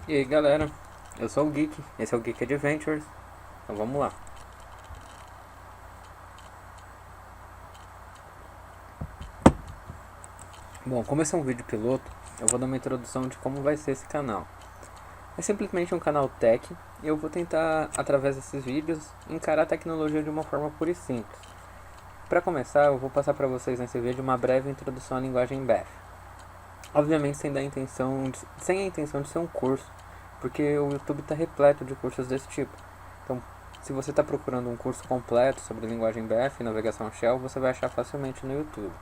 E aí galera, eu sou o Geek, esse é o Geek Adventures, então vamos lá. Bom, como esse é um vídeo piloto, eu vou dar uma introdução de como vai ser esse canal. É simplesmente um canal tech e eu vou tentar, através desses vídeos, encarar a tecnologia de uma forma pura e simples. Para começar, eu vou passar para vocês nesse vídeo uma breve introdução à linguagem Bash. Obviamente sem a intenção de ser um curso, porque o YouTube está repleto de cursos desse tipo. Então, se você está procurando um curso completo sobre linguagem BF e navegação Shell, você vai achar facilmente no YouTube.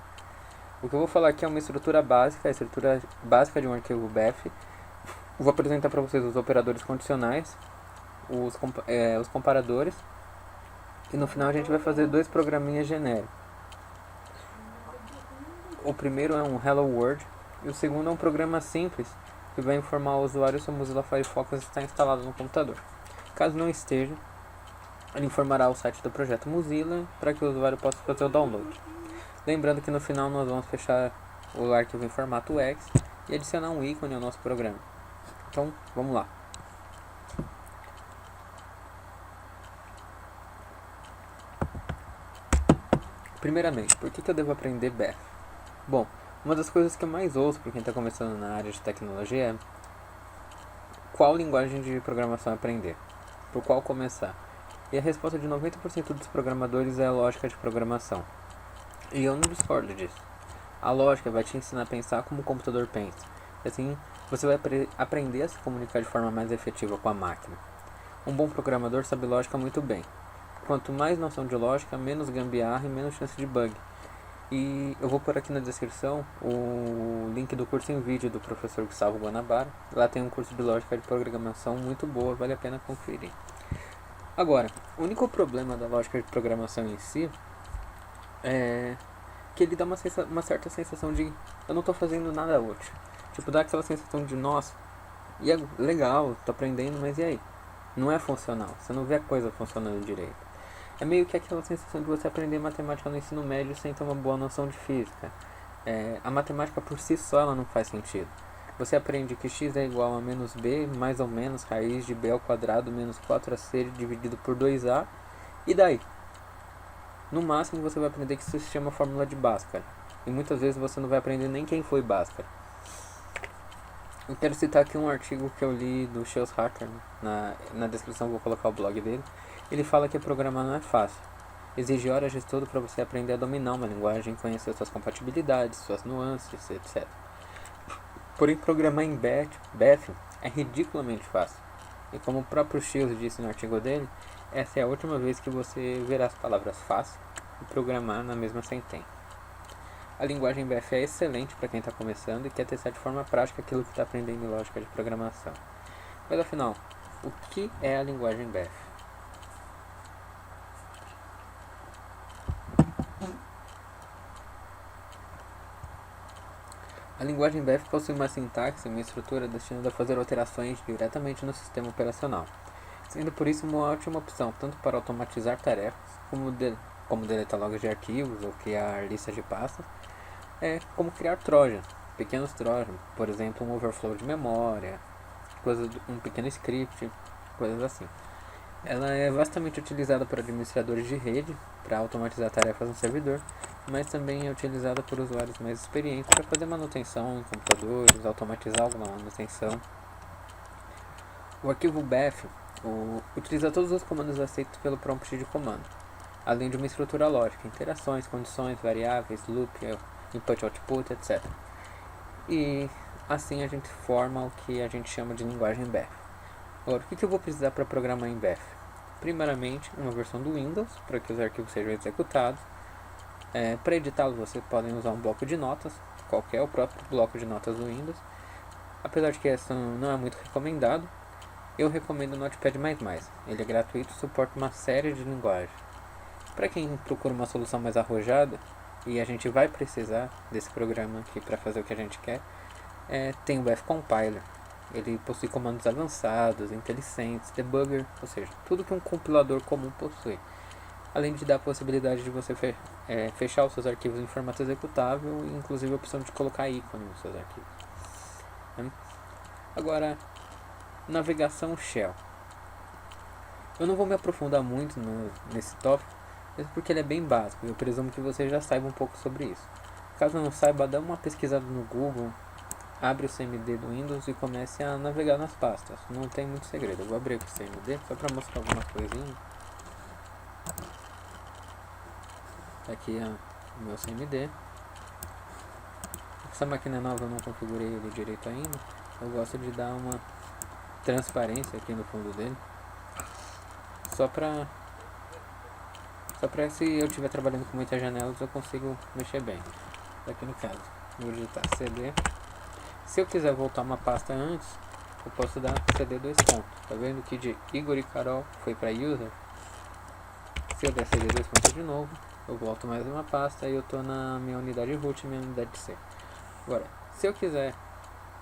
O que eu vou falar aqui é uma estrutura básica, a estrutura básica de um arquivo BF. Vou apresentar para vocês os operadores condicionais, os comparadores, e no final a gente vai fazer dois programinhas genéricos. O primeiro é um Hello World e o segundo é um programa simples que vai informar o usuário se o Mozilla Firefox está instalado no computador. Caso não esteja, ele informará o site do projeto Mozilla para que o usuário possa fazer o download. Lembrando que no final nós vamos fechar o arquivo em formato X e adicionar um ícone ao nosso programa. Então, vamos lá. Primeiramente, por que eu devo aprender Bash? Bom, uma das coisas que eu mais ouço por quem está começando na área de tecnologia é qual linguagem de programação aprender? Por qual começar? E a resposta de 90% dos programadores é a lógica de programação. E eu não discordo disso. A lógica vai te ensinar a pensar como o computador pensa. E assim, você vai aprender a se comunicar de forma mais efetiva com a máquina. Um bom programador sabe lógica muito bem. Quanto mais noção de lógica, menos gambiarra e menos chance de bug. E eu vou pôr aqui na descrição o link do curso em vídeo do professor Gustavo Guanabara. Lá tem um curso de lógica de programação muito boa, vale a pena conferir. Agora, o único problema da lógica de programação em si é que ele dá uma certa sensação de eu não estou fazendo nada útil. Tipo, dá aquela sensação de nossa, e é legal, tô aprendendo, mas e aí? Não é funcional, você não vê a coisa funcionando direito. É meio que aquela sensação de você aprender matemática no ensino médio sem ter uma boa noção de física. A matemática por si só ela não faz sentido. Você aprende que x é igual a menos b mais ou menos raiz de b ao quadrado menos 4ac dividido por 2a. E daí? No máximo você vai aprender que isso se chama fórmula de Bhaskara. E muitas vezes você não vai aprender nem quem foi Bhaskara. Eu quero citar aqui um artigo que eu li do Shields Hacker. Na descrição vou colocar o blog dele. Ele fala que programar não é fácil. Exige horas de estudo para você aprender a dominar uma linguagem, conhecer suas compatibilidades, suas nuances, etc. Porém, programar em BF é ridiculamente fácil. E como o próprio Shields disse no artigo dele, essa é a última vez que você verá as palavras fácil e programar na mesma sentença. A linguagem BF é excelente para quem está começando e quer testar de forma prática aquilo que está aprendendo em lógica de programação. Mas afinal, o que é a linguagem BF? A linguagem BF possui uma sintaxe e uma estrutura destinada a fazer alterações diretamente no sistema operacional, sendo por isso uma ótima opção tanto para automatizar tarefas, como deletar logs de arquivos ou criar listas de pastas, como criar trojans, pequenos trojans, por exemplo, um overflow de memória, um pequeno script, coisas assim. Ela é vastamente utilizada por administradores de rede para automatizar tarefas no servidor, mas também é utilizada por usuários mais experientes para fazer manutenção em computadores, automatizar alguma manutenção. O arquivo BF utiliza todos os comandos aceitos pelo prompt de comando, além de uma estrutura lógica, interações, condições, variáveis, loop, input, output, etc. E assim a gente forma o que a gente chama de linguagem BF. Agora, o que eu vou precisar para programar em BF? Primeiramente, uma versão do Windows, para que os arquivos sejam executados. Para editá-los, vocês podem usar um bloco de notas, qualquer o próprio bloco de notas do Windows. Apesar de que essa não é muito recomendado, eu recomendo o Notepad++. Ele é gratuito e suporta uma série de linguagens. Para quem procura uma solução mais arrojada, e a gente vai precisar desse programa aqui para fazer o que a gente quer, tem o BF Compiler. Ele possui comandos avançados, IntelliSense, debugger, ou seja, tudo que um compilador comum possui. Além de dar a possibilidade de você fechar os seus arquivos em formato executável e inclusive a opção de colocar ícone nos seus arquivos. Agora, navegação shell. Eu não vou me aprofundar muito nesse tópico, mesmo porque ele é bem básico. Eu presumo que você já saiba um pouco sobre isso. Caso não saiba, dá uma pesquisada no Google, abre o CMD do Windows e comece a navegar nas pastas. Não tem muito segredo. Eu vou abrir aqui o CMD só para mostrar algumas coisinhas. Aqui é o meu CMD. Essa máquina nova eu não configurei ele direito ainda. Eu gosto de dar uma transparência aqui no fundo dele. Só pra se eu estiver trabalhando com muitas janelas eu consigo mexer bem. Aqui no caso, vou digitar CD. Se eu quiser voltar uma pasta antes, eu posso dar CD 2 pontos. Tá vendo que de Igor e Carol foi para user? Se eu der CD 2 pontos de novo, eu volto mais uma pasta e eu tô na minha unidade root e minha unidade C. Agora, se eu quiser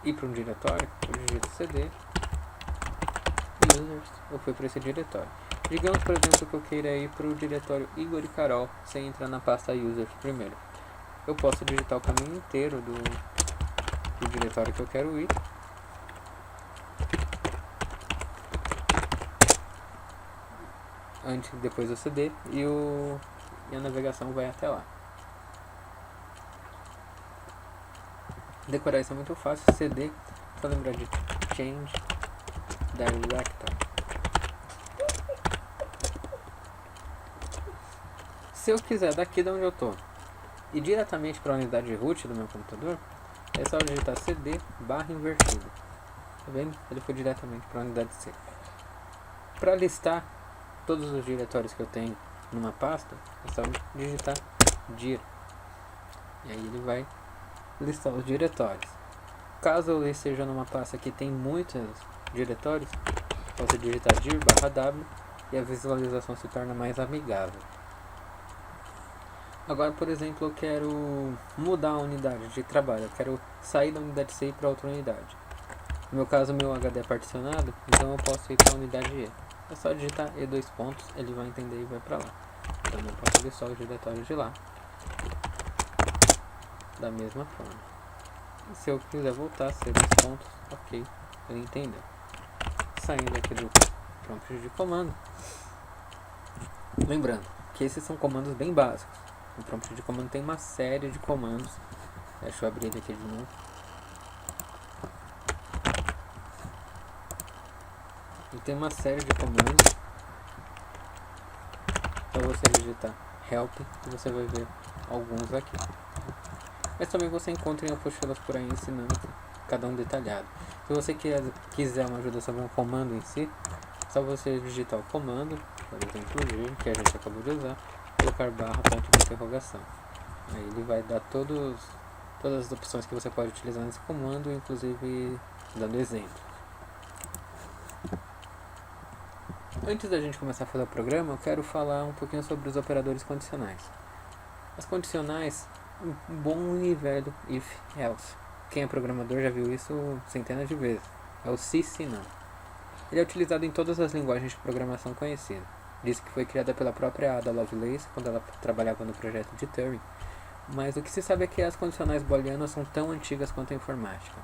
ir para um diretório, eu digito CD users, eu fui para esse diretório. Digamos, por exemplo, que eu queira ir para o diretório Igor e Carol sem entrar na pasta users primeiro. Eu posso digitar o caminho inteiro do diretório que eu quero ir. Depois do CD e a navegação vai até lá. Decorar isso é muito fácil. CD, só lembrar de change directory. Se eu quiser daqui de onde eu estou e diretamente para a unidade root do meu computador, é só digitar CD barra invertido. Tá vendo? Ele foi diretamente para a unidade C. Para listar todos os diretórios que eu tenho numa pasta, é só digitar dir. E aí ele vai listar os diretórios. Caso eu esteja numa pasta que tem muitos diretórios, posso digitar dir barra w e a visualização se torna mais amigável. Agora, por exemplo, eu quero mudar a unidade de trabalho, eu quero sair da unidade C para outra unidade. No meu caso, meu HD é particionado, então eu posso ir para a unidade E. É só digitar E2 pontos, ele vai entender e vai para lá. Então eu posso ver só os diretórios de lá. Da mesma forma. E se eu quiser voltar, C2 pontos, ok, ele entendeu. Saindo aqui do prompt de comando. Lembrando que esses são comandos bem básicos. O prompt de comando tem uma série de comandos. Deixa eu abrir ele aqui de novo. Ele tem uma série de comandos. Para você digitar help, e você vai ver alguns aqui. Mas também você encontra em apostilas por aí ensinando cada um detalhado. Se você quiser uma ajuda sobre um comando em si, é só você digitar o comando, por exemplo G, que a gente acabou de usar, colocar barra ponto de interrogação. Aí ele vai dar todas as opções que você pode utilizar nesse comando, inclusive dando exemplo. Antes da gente começar a fazer o programa, eu quero falar um pouquinho sobre os operadores condicionais. As condicionais, um bom universo if else. Quem é programador já viu isso centenas de vezes. É o se não. Ele é utilizado em todas as linguagens de programação conhecidas. Diz que foi criada pela própria Ada Lovelace quando ela trabalhava no projeto de Turing. Mas o que se sabe é que as condicionais booleanas são tão antigas quanto a informática.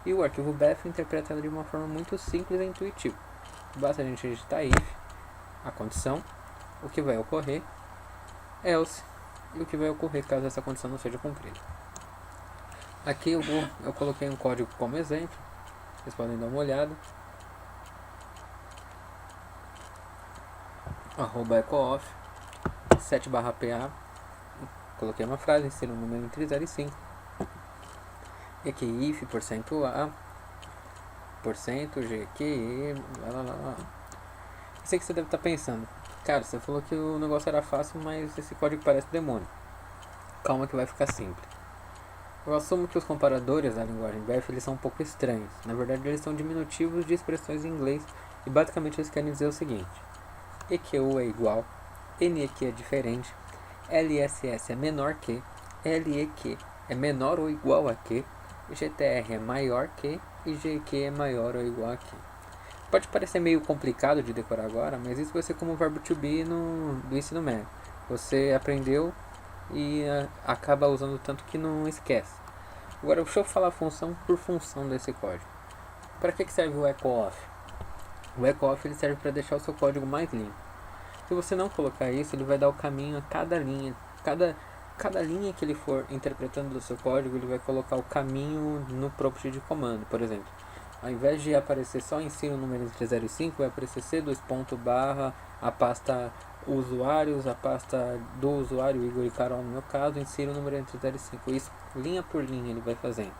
E o arquivo BEF interpreta ela de uma forma muito simples e intuitiva. Basta a gente digitar if, a condição, o que vai ocorrer, else, e o que vai ocorrer caso essa condição não seja cumprida. Aqui eu coloquei um código como exemplo, vocês podem dar uma olhada. @ecof 7/PA, coloquei uma frase, insira um número entre 0 e 5. E aqui if %a, %gque, lá. Eu sei que você deve estar pensando, cara, você falou que o negócio era fácil, mas esse código parece demônio. Calma que vai ficar simples. Eu assumo que os comparadores da linguagem BEF eles são um pouco estranhos. Na verdade, eles são diminutivos de expressões em inglês e basicamente eles querem dizer o seguinte: EQU é igual, NEQ é diferente, LSS é menor que, LEQ é menor ou igual a que, GTR é maior que e GQ é maior ou igual a que. Pode parecer meio complicado de decorar agora, mas isso vai ser como o verbo to be do ensino médio. Você aprendeu e acaba usando tanto que não esquece. Agora deixa eu falar função por função desse código. Para que serve o echo off? O echo-off ele serve para deixar o seu código mais limpo. Se você não colocar isso, ele vai dar o caminho a cada linha. Cada linha que ele for interpretando do seu código, ele vai colocar o caminho no prompt de comando. Por exemplo, ao invés de aparecer só insira o número entre 0 e 5, vai aparecer C2 ponto barra, a pasta usuários, a pasta do usuário, Igor e Carol no meu caso, insira o número entre 0 e 5. Isso, linha por linha, ele vai fazendo.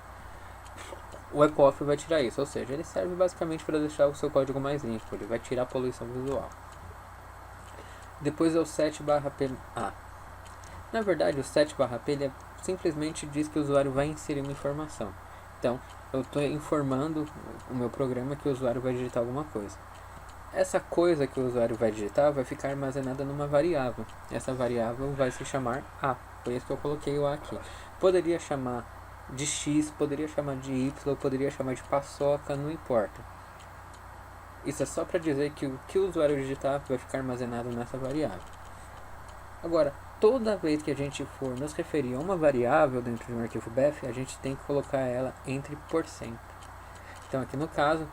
O echo-off vai tirar isso, ou seja, ele serve basicamente para deixar o seu código mais limpo, ele vai tirar a poluição visual. Depois é o set/p. Na verdade, o set/p ele simplesmente diz que o usuário vai inserir uma informação. Então, eu estou informando o meu programa que o usuário vai digitar alguma coisa. Essa coisa que o usuário vai digitar vai ficar armazenada numa variável. Essa variável vai se chamar A. Por isso que eu coloquei o A aqui. Poderia chamar de X, poderia chamar de Y, poderia chamar de paçoca, não importa. Isso é só para dizer que o que o usuário digitar vai ficar armazenado nessa variável. Agora, toda vez que a gente for nos referir a uma variável dentro de um arquivo BEF, a gente tem que colocar ela entre %. Então aqui no caso,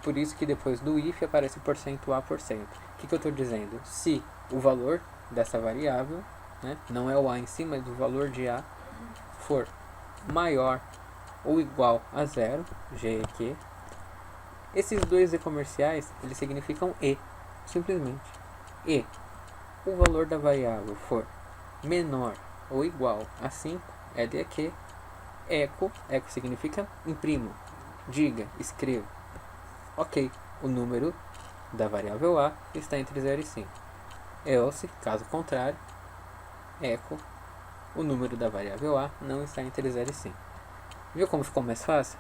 por isso que depois do if aparece %A%. O que eu estou dizendo? Se o valor dessa variável, né, não é o A em si, mas o valor de A, for maior ou igual a 0, GQ, esses dois E comerciais, eles significam E, simplesmente. E o valor da variável for menor ou igual a 5, LQ, echo significa imprimo, diga, escreva. Ok, o número da variável A está entre 0 e 5. Else, caso contrário, echo, o número da variável A não está entre 0 e 5. Viu como ficou mais fácil?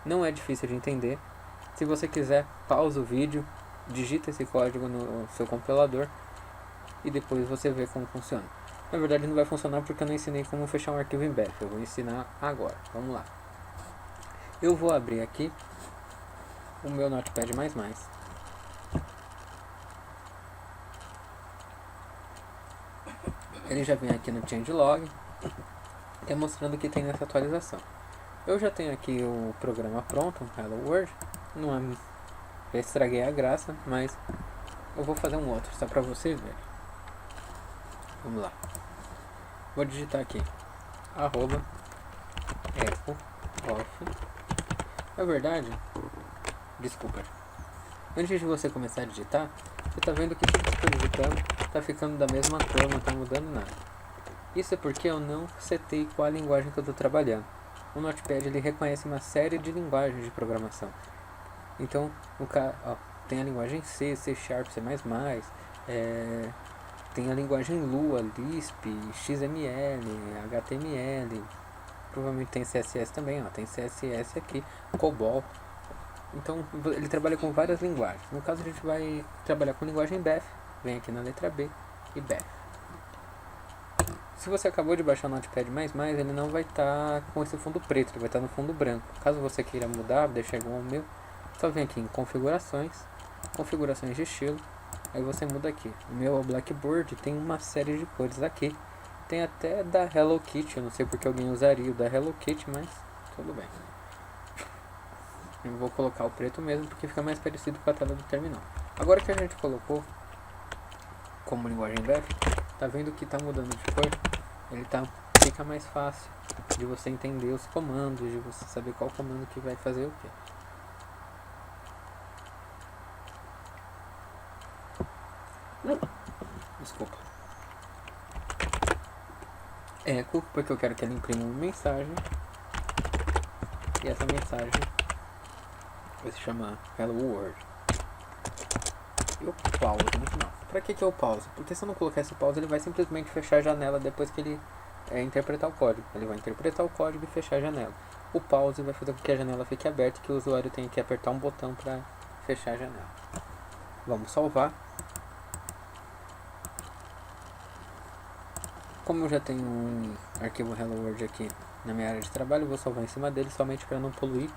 Não é difícil de entender. Se você quiser, pausa o vídeo, digita esse código no seu compilador e depois você vê como funciona. Na verdade não vai funcionar porque eu não ensinei como fechar um arquivo em BEF. Eu vou ensinar agora. Vamos lá. Eu vou abrir aqui o meu Notepad++. Ele já vem aqui no changelog, mostrando que tem essa atualização. Eu já tenho aqui o programa pronto, Hello World. Não é, já estraguei a graça, mas eu vou fazer um outro, só pra vocês verem. Vamos lá. Vou digitar aqui @echo-off. Na verdade, desculpa. Antes de você começar a digitar, você tá vendo que tudo que eu estou digitando tá ficando da mesma cor, não tá mudando nada. Isso é porque eu não setei qual a linguagem que eu estou trabalhando. O Notepad ele reconhece uma série de linguagens de programação. Então, tem a linguagem C, C#, C++, tem a linguagem Lua, Lisp, XML, HTML, provavelmente tem CSS também, tem CSS aqui, COBOL. Então ele trabalha com várias linguagens. No caso a gente vai trabalhar com linguagem BEF, vem aqui na letra B e BEF. Se você acabou de baixar o Notepad++, ele não vai estar com esse fundo preto, ele vai estar no fundo branco. Caso você queira mudar, deixar igual ao meu, só vem aqui em configurações, configurações de estilo, aí você muda aqui. O meu é o Blackboard, tem uma série de cores aqui. Tem até da Hello Kitty, eu não sei porque alguém usaria o da Hello Kitty, mas tudo bem. Eu vou colocar o preto mesmo porque fica mais parecido com a tela do terminal. Agora que a gente colocou como linguagem BEF, tá vendo que tá mudando de cor? Ele fica mais fácil de você entender os comandos, de você saber qual comando que vai fazer o que. Desculpa. Echo, porque eu quero que ele imprima uma mensagem. E essa mensagem vai se chamar Hello World. E o pause no final. Pra que eu pause? Porque se eu não colocar esse pause, ele vai simplesmente fechar a janela depois que ele interpretar o código. Ele vai interpretar o código e fechar a janela. O pause vai fazer com que a janela fique aberta e que o usuário tenha que apertar um botão para fechar a janela. Vamos salvar. Como eu já tenho um arquivo Hello World aqui na minha área de trabalho, eu vou salvar em cima dele somente para não poluir.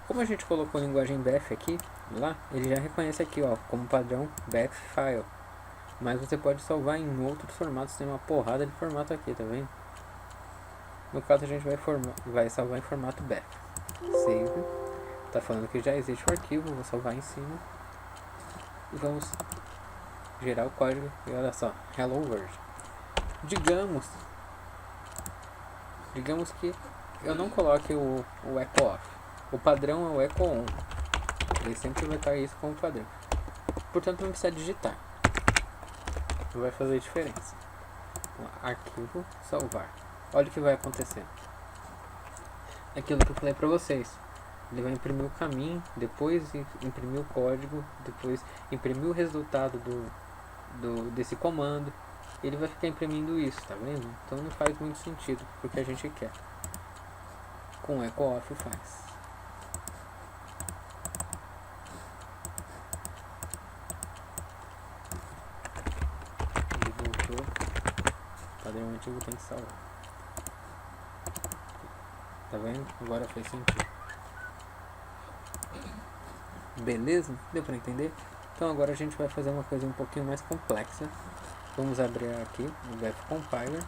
Como a gente colocou a linguagem BEF aqui, lá, ele já reconhece aqui, como padrão BEF file. Mas você pode salvar em outros formatos, tem uma porrada de formato aqui, tá vendo? No caso a gente vai salvar em formato BEF. Save. Tá falando que já existe o arquivo, vou salvar em cima. e vamos gerar o código e olha só, Hello World. Digamos que eu não coloque o echo off. O padrão é o echo on. Ele sempre vai estar isso como padrão. Portanto, não precisa digitar. Não vai fazer diferença. Arquivo, salvar. Olha o que vai acontecer. Aquilo que eu falei pra vocês. Ele vai imprimir o caminho, depois imprimir o código, depois imprimir o resultado desse comando. Ele vai ficar imprimindo isso, tá vendo? Então não faz muito sentido porque a gente quer. Com echo off faz. Ele voltou. O padrão antigo tem que salvar. Tá vendo? Agora faz sentido. Beleza? Deu pra entender? Então agora a gente vai fazer uma coisa um pouquinho mais complexa. Vamos abrir aqui o BF Compiler.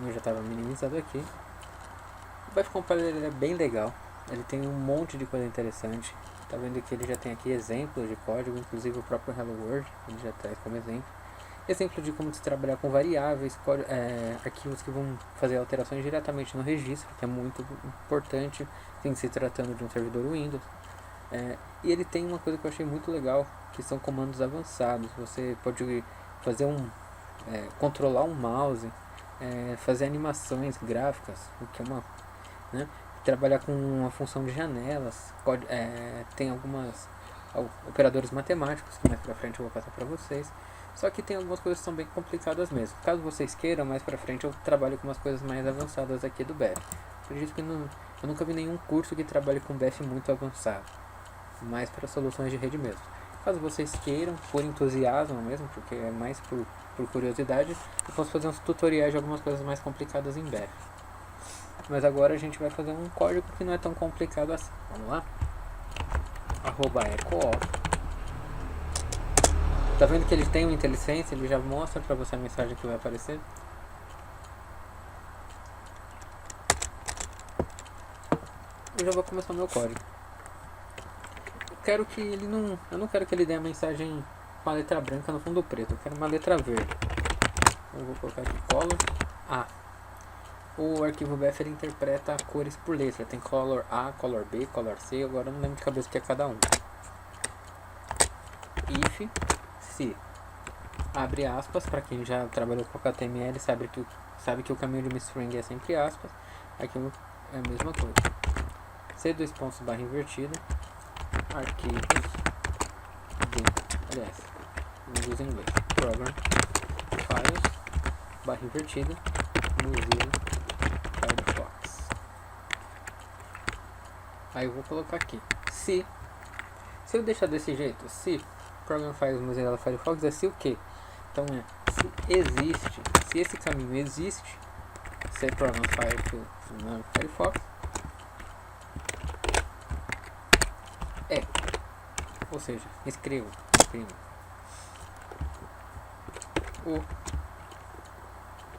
Eu já estava minimizado aqui. O BF Compiler ele é bem legal. Ele tem um monte de coisa interessante. Tá vendo que ele já tem aqui exemplos de código, inclusive o próprio Hello World, ele já traz como exemplo. Exemplo de como se trabalhar com variáveis, arquivos que vão fazer alterações diretamente no registro, que é muito importante, em se tratando de um servidor Windows. E ele tem uma coisa que eu achei muito legal, que são comandos avançados. Você pode fazer controlar um mouse, fazer animações gráficas, o que é né, trabalhar com uma função de janelas. Tem algumas operadores matemáticos que mais pra frente eu vou passar pra vocês. Só que tem algumas coisas que são bem complicadas mesmo. Caso vocês queiram, mais pra frente eu trabalho com umas coisas mais avançadas aqui do BF. Acredito que eu nunca vi nenhum curso que trabalhe com BF muito avançado, mais para soluções de rede mesmo. Caso vocês queiram, por entusiasmo mesmo, porque é mais por curiosidade, eu posso fazer uns tutoriais de algumas coisas mais complicadas em BF. Mas agora a gente vai fazer um código que não é tão complicado assim. Vamos lá? @echo-off. Tá vendo que ele tem uma IntelliSense? Ele já mostra para você a mensagem que vai aparecer. Eu já vou começar o meu código. Eu não quero que ele dê a mensagem com a letra branca no fundo preto. Eu quero uma letra verde. Eu vou colocar aqui color A. O arquivo BF ele interpreta cores por letra. Tem color A, color B, color C. Agora eu não lembro de cabeça o que é cada um. If se abre aspas, para quem já trabalhou com HTML sabe que o caminho de uma string é sempre aspas. Aqui é a mesma coisa. C dois pontos barra invertida, arquivos vamos usar em inglês, program files barra invertida Mozilla Firefox. Aí eu vou colocar aqui se eu deixar desse jeito, se program files Mozilla Firefox é se o que? Então se existe, se esse caminho existe, se program Firefox ou seja, escreva o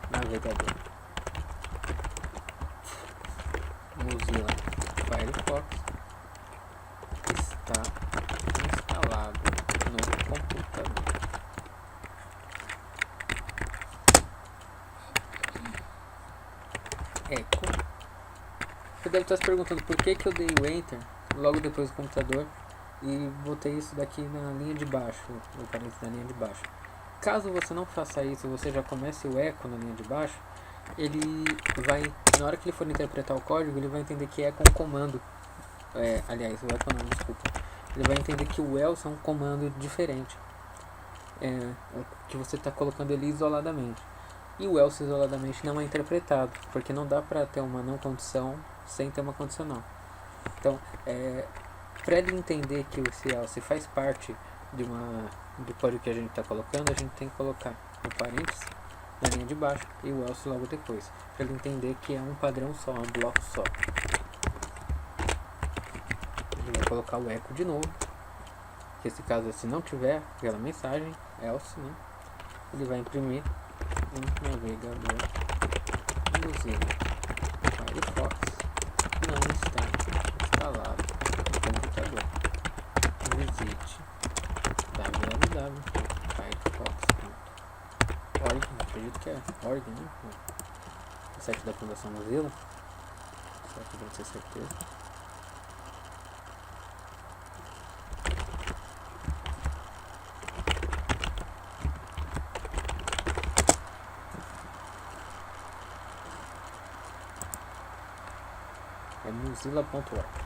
navegador Mozilla Firefox está instalado no computador. Echo. Você deve estar se perguntando por que eu dei o Enter logo depois do computador e botei isso daqui na linha de baixo, o parênteses na linha de baixo. Caso você não faça isso, você já comece o echo na linha de baixo, ele vai, na hora que ele for interpretar o código, ele vai entender que echo é um comando. Aliás, o echo não, desculpa. Ele vai entender que o else é um comando diferente, que você está colocando ele isoladamente. E o else isoladamente não é interpretado, porque não dá para ter uma não condição sem ter uma condicional. Então, para ele entender que esse else faz parte do código que a gente está colocando, a gente tem que colocar o parênteses na linha de baixo e o else logo depois, para ele entender que é um padrão só, um bloco só. Ele vai colocar o echo de novo, que esse caso se não tiver aquela mensagem, else, né, ele vai imprimir um navegador Mozilla Firefox não está instalado no computador. visite www.firefox.org, acredito que é org, né? O site da Fundação Mozilla, só que pra ter certeza. É mozilla.org.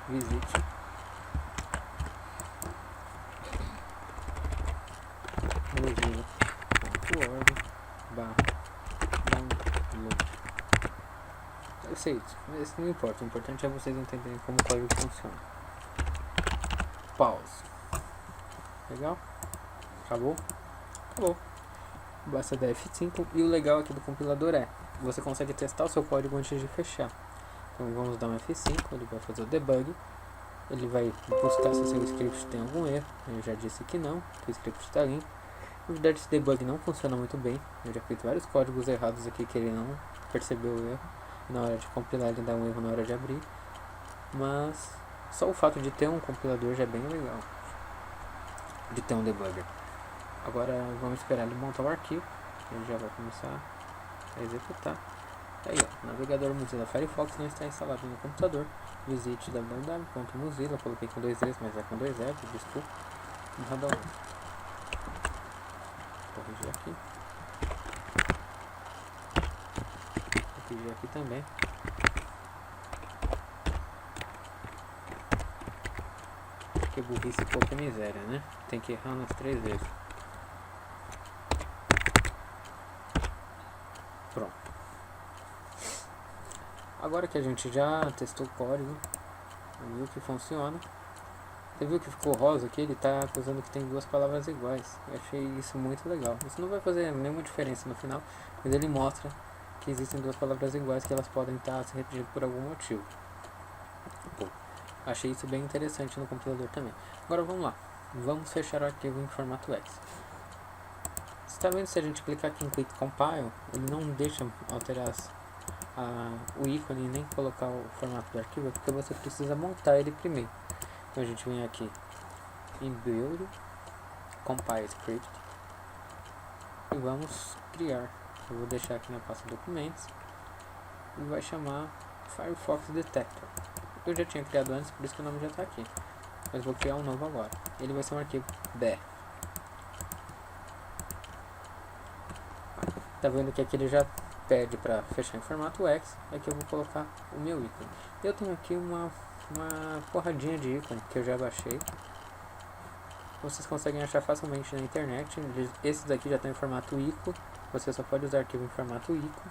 Visite mozilla.org/download. Eu sei isso, mas isso não importa. O importante é vocês entenderem como o código funciona. Pause. Legal? Acabou? Acabou. Basta dar F5 e o legal aqui do compilador é você consegue testar o seu código antes de fechar. Então vamos dar um F5, ele vai fazer o debug, ele vai buscar se o seu script tem algum erro. Eu já disse que não, que o script está limpo. Na verdade esse debug não funciona muito bem, eu já fiz vários códigos errados aqui que ele não percebeu o erro. Na hora de compilar ele dá um erro na hora de abrir, mas só o fato de ter um compilador já é bem legal, de ter um debugger. Agora vamos esperar ele montar o arquivo, ele já vai começar a executar. Aí ó, o navegador Mozilla Firefox não está instalado no computador. Visite www.mozilla, coloquei com 2 E's, mas é com 2 F's, desculpa. Download. Corrigir aqui. Corrigir aqui também. Que burrice, pouca miséria, né? Tem que errar nas 3 vezes. Pronto. Agora que a gente já testou o código, viu que funciona. Você viu que ficou rosa aqui? Ele está acusando que tem duas palavras iguais. Eu achei isso muito legal. Isso não vai fazer nenhuma diferença no final, mas ele mostra que existem duas palavras iguais, que elas podem estar se repetindo por algum motivo. Bom, achei isso bem interessante no compilador também. Agora vamos lá. Vamos fechar o arquivo em formato X. Você está vendo, se a gente clicar aqui em Quick Compile, ele não deixa alterar o ícone nem colocar o formato do arquivo, porque você precisa montar ele primeiro. Então a gente vem aqui em Build, Compile Script e vamos criar. Eu vou deixar aqui na pasta documentos e vai chamar Firefox Detector. Eu já tinha criado antes, por isso que o nome já está aqui, mas vou criar um novo agora. Ele vai ser um arquivo BER. Tá vendo que aqui ele já pede para fechar em formato X. Aqui eu vou colocar o meu ícone. Eu tenho aqui uma porradinha de ícone que eu já baixei. Vocês conseguem achar facilmente na internet. Esses daqui já estão em formato ICO. Você só pode usar arquivo em formato ICO.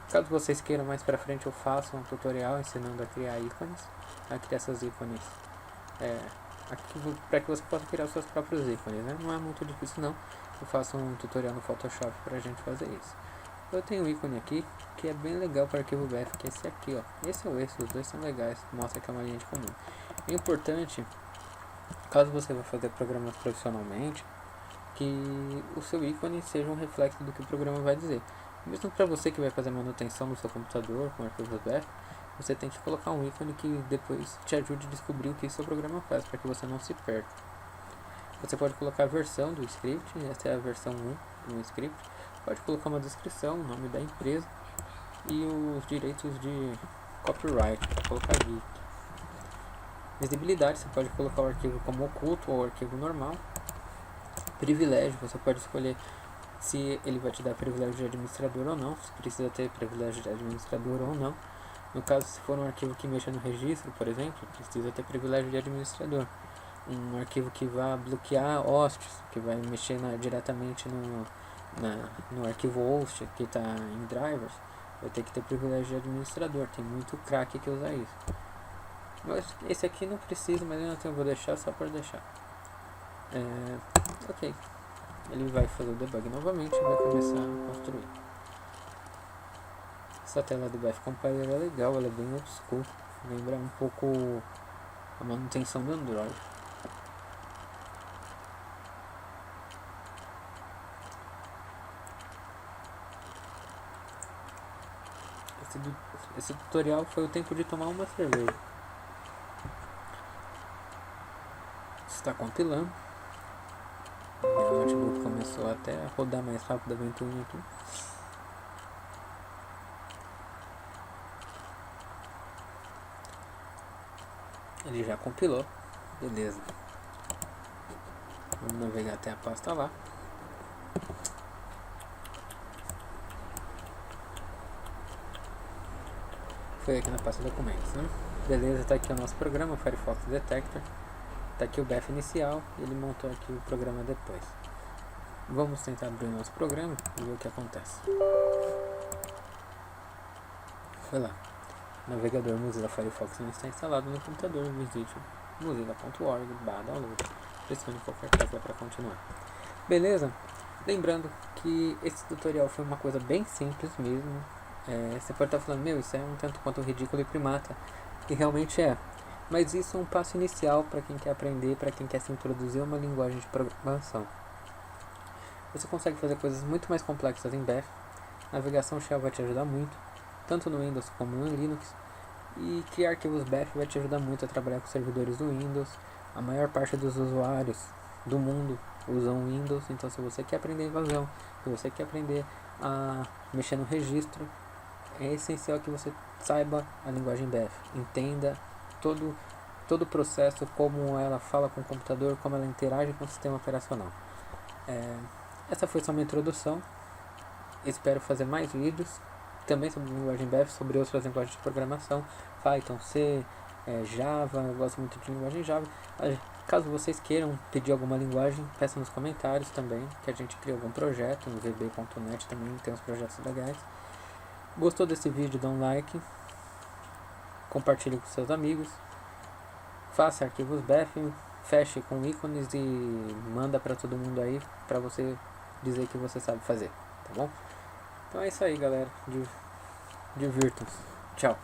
Caso vocês queiram, mais pra frente eu faço um tutorial ensinando a criar ícones, a criar seus ícones para que você possa criar os seus próprios ícones, né? Não é muito difícil não. Eu faço um tutorial no Photoshop pra gente fazer isso. Eu tenho um ícone aqui que é bem legal para arquivo BEF, que é esse aqui, ó. Esse ou esse, os dois são legais, mostra que é uma linha de comando. É importante, caso você vá fazer programas profissionalmente, que o seu ícone seja um reflexo do que o programa vai dizer. Mesmo para você que vai fazer manutenção no seu computador com arquivos BEF, você tem que colocar um ícone que depois te ajude a descobrir o que o seu programa faz, para que você não se perca. Você pode colocar a versão do script, essa é a versão 1 do script. Pode colocar uma descrição, o nome da empresa e os direitos de copyright, para colocar geek. Visibilidade, você pode colocar o arquivo como oculto ou arquivo normal. Privilégio, você pode escolher se ele vai te dar privilégio de administrador ou não, se precisa ter privilégio de administrador ou não. No caso, se for um arquivo que mexa no registro, por exemplo, precisa ter privilégio de administrador. Um arquivo que vai bloquear hosts, que vai mexer diretamente no arquivo host que está em drivers, vai ter que ter privilégio de administrador. Tem muito crack que usa isso. Mas esse aqui não precisa, mas eu vou deixar só por deixar. Ok. Ele vai fazer o debug novamente e vai começar a construir. Essa tela do BEF Compiler é legal, ela é bem old school. Lembra um pouco a manutenção do Android. Esse tutorial foi o tempo de tomar uma cerveja. Está compilando. Meu notebook começou até a rodar mais rápido a ventoinha aqui. Ele já compilou. Beleza. Vamos navegar até a pasta lá. Foi aqui na pasta documentos, né? Beleza, tá aqui o nosso programa, o Firefox Detector. Tá aqui o BF inicial e ele montou aqui o programa depois. Vamos tentar abrir o nosso programa e ver o que acontece. Foi lá. O navegador Mozilla Firefox não está instalado no computador. Visite mozilla.org/download. Pressione qualquer tecla para continuar. Beleza? Lembrando que esse tutorial foi uma coisa bem simples mesmo. Você pode estar falando, meu, isso é um tanto quanto ridículo e primata. E realmente é. Mas isso é um passo inicial para quem quer aprender, para quem quer se introduzir a uma linguagem de programação. Você consegue fazer coisas muito mais complexas em Bash. Navegação Shell vai te ajudar muito, tanto no Windows como no Linux. E criar arquivos Bash vai te ajudar muito a trabalhar com servidores do Windows. A maior parte dos usuários do mundo usam Windows, então se você quer aprender invasão, se você quer aprender a mexer no registro, é essencial que você saiba a linguagem Bash, entenda todo o processo, como ela fala com o computador, como ela interage com o sistema operacional. Essa foi só uma introdução. Espero fazer mais vídeos também sobre linguagem Bash, sobre outras linguagens de programação, Python, C, Java. Eu gosto muito de linguagem Java. Caso vocês queiram pedir alguma linguagem, peçam nos comentários também, que a gente cria algum projeto. No vb.net também tem uns projetos legais. Gostou desse vídeo? Dá um like, compartilhe com seus amigos, faça arquivos Bash, feche com ícones e manda para todo mundo aí, para você dizer que você sabe fazer, tá bom? Então é isso aí, galera, divirtam-se, tchau.